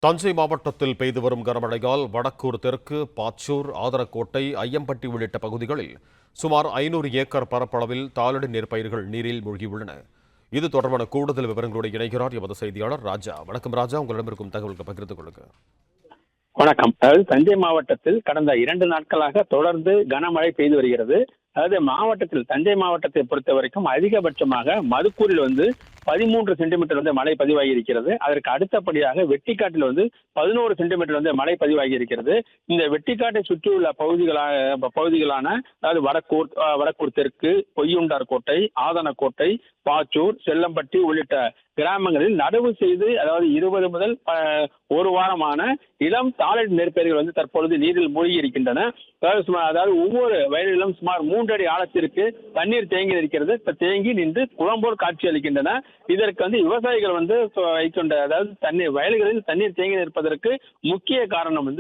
தஞ்சை மாவட்டத்தில் பெய்து வரும் கனமழையால் வடக்கூர் தெற்கு, பாச்சூர், ஆதரக்கோட்டை, ஐயம்பட்டி உள்ளிட்ட பகுதிகளில் சுமார் 500 ஏக்கர் பரப்பளவில் தாளடி நெற்பயிர்கள் நீரில் மூழ்கியுள்ளன. இது தொடர்பான கூடுதல் விவரங்களோடு இணைகிறார் எமது செய்தியாளர் ராஜா. வணக்கம் ராஜா, உங்களிடம் இருக்கும் தகவல்களை பகிர்ந்து கொள்ளுங்க. வணக்கம். அதாவது தஞ்சை மாவட்டத்தில் கடந்த 2 நாட்களாக தொடர்ந்து கனமழை பெய்து வருகிறது. அதாவது தஞ்சை மாவட்டத்தை பொறுத்த வரைக்கும் அதிகபட்சமாக மதுக்கூரில் 13 சென்டிமீட்டர் மழை பதிவாகி இருக்கிறது. அதற்கு அடுத்தபடியாக வெட்டிக்காட்டில் 11 சென்டிமீட்டர் மழை பதிவாகி இருக்கிறது. இந்த வெட்டிக்காட்டை சுற்றியுள்ள பகுதிகளான அதாவது வடக்கூர் தெற்கு, பொய்யுண்டார் கோட்டை, ஆதனக்கோட்டை, பாச்சூர், செல்லம்பட்டி உள்ளிட்ட கிராமங்களில் நடவு செய்து அதாவது 20 முதல் 1 வாரமான இளம் தாளடி நெற்பயிர்கள் தற்பொழுது நீரில் மூழ்கி இருக்கின்றன. அதாவது ஒவ்வொரு வயலிலும் சுமார் 3 அடி ஆழத்திற்கு தண்ணீர் தேங்கி இருக்கிறது. தேங்கி நின்று குளம்போல் காட்சி அளிக்கின்றன. இதற்கு விவசாயிகள் வைக்கின்ற அதாவது வயல்களில் தண்ணீர் தேங்கி நிற்பதற்கு முக்கிய காரணம்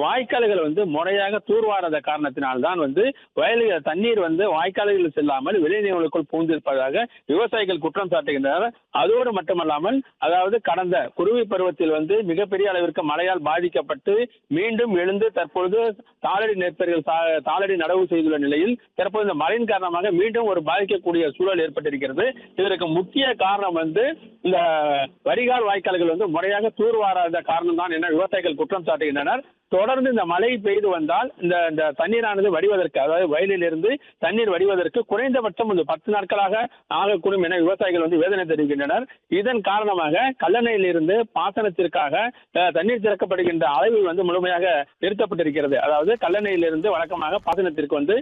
வாய்க்கால்கள் முறையாக தூர்வாராத காரணத்தினால்தான் வயல்கள் தண்ணீர் வாய்க்கால்களில் செல்லாமல் விளைநிலங்களுக்குள் புகுந்திருப்பதாக விவசாயிகள் குற்றம் சாட்டுகின்றனர். அதோடு மட்டுமல்லாமல் அதாவது கடந்த குறுவை பருவத்தில் மிகப்பெரிய அளவிற்கு மழையால் பாதிக்கப்பட்டு மீண்டும் எழுந்து தற்பொழுது தாளடி நடவு செய்துள்ள நிலையில் தற்போது இந்த மழையின் காரணமாக மீண்டும் ஒரு பாதிக்கக்கூடிய சூழல் ஏற்பட்டிருக்கிறது. இதற்கு முக்கிய காரணம் இந்த வடிகால் வாய்க்கால்கள் முறையாக தூர்வாராத காரணம் தான் என விவசாயிகள் குற்றம் சாட்டுகின்றனர். தொடர்ந்து இந்த மழை பெய்து வந்தால் இந்த தண்ணீரானது வடிவதற்கு அதாவது வயலில் இருந்து தண்ணீர் வடிவதற்கு குறைந்தபட்சம் 10 நாட்களாக ஆகக்கூடும் என விவசாயிகள் வேதனை தெரிவிக்கின்றனர். இதன் காரணமாக கல்லணையில் இருந்து பாசனத்திற்காக தண்ணீர் திறக்கப்படுகின்ற அளவில் முழுமையாக நிறுத்தப்பட்டிருக்கிறது. அதாவது கல்லணையிலிருந்து வழக்கமாக பாசனத்திற்கு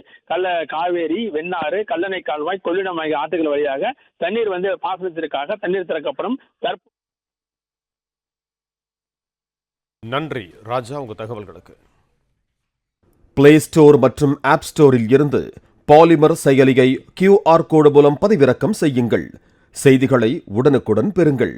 காவேரி, வெண்ணாறு, கல்லணை கால்வாய், கொள்ளிடம் ஆகிய ஆற்றுகள் வழியாக தண்ணீர் பாசனத்திற்காக தண்ணீர் திறக்கப்படும். நன்றி ராஜா, உங்க தகவல்களுக்கு. பிளே ஸ்டோர் மற்றும் ஆப் ஸ்டோரில் இருந்து பாலிமர் செயலியை QR கோடு மூலம் பதிவிறக்கம் செய்யுங்கள். செய்திகளை உடனுக்குடன் பெறுங்கள்.